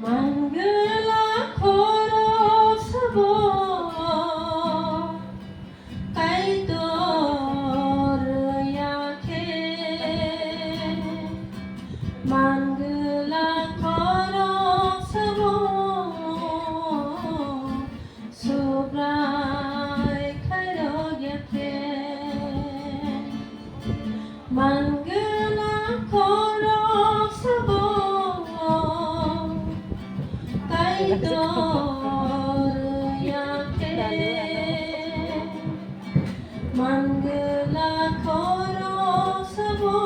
Manggala khoro sabo kai tor yakhe Manggala khoro sabo sobrai khairo yakhe Manggala khoro sabo kai tor yakhe Manggala khoro sabo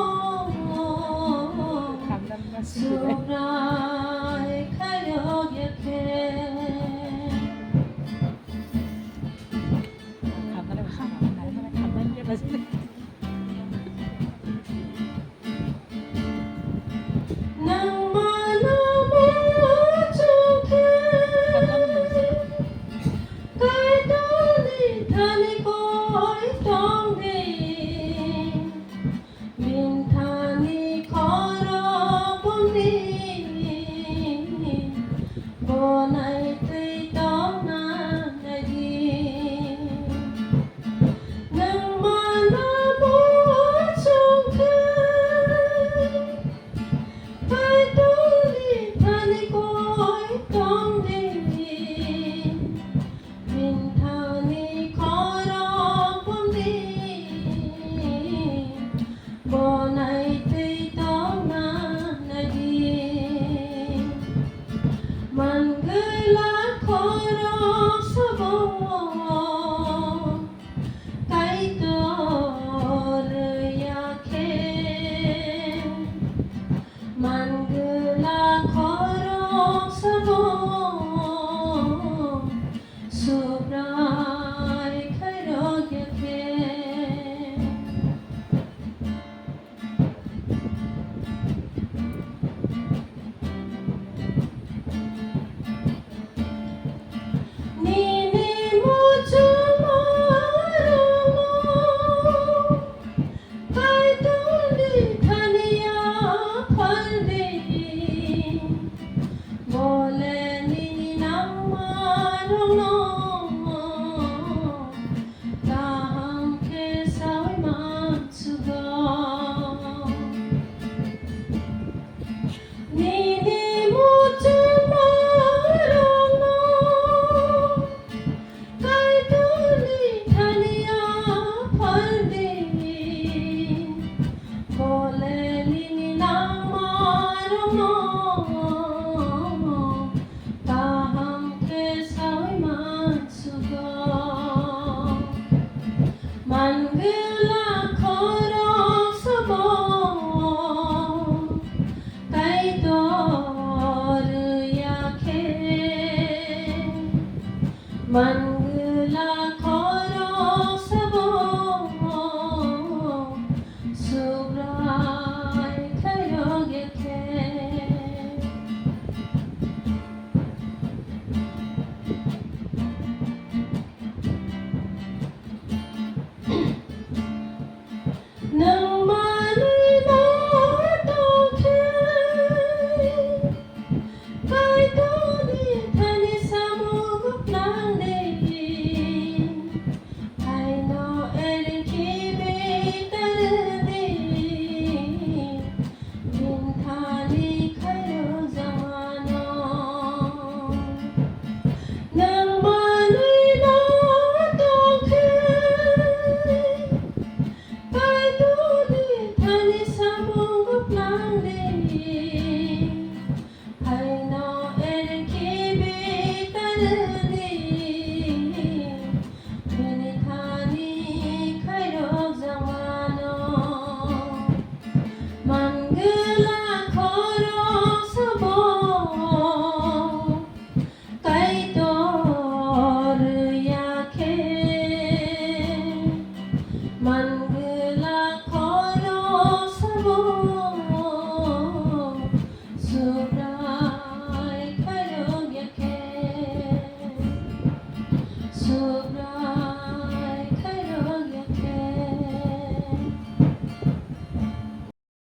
sobrai khairo yakhe Nang manamo chukhe kai toni thani koi tong de min thani khoro boni bonai tui tong na nagi Nang manamo chukhe kai toni thani koi tong de min thani khoro boni bonai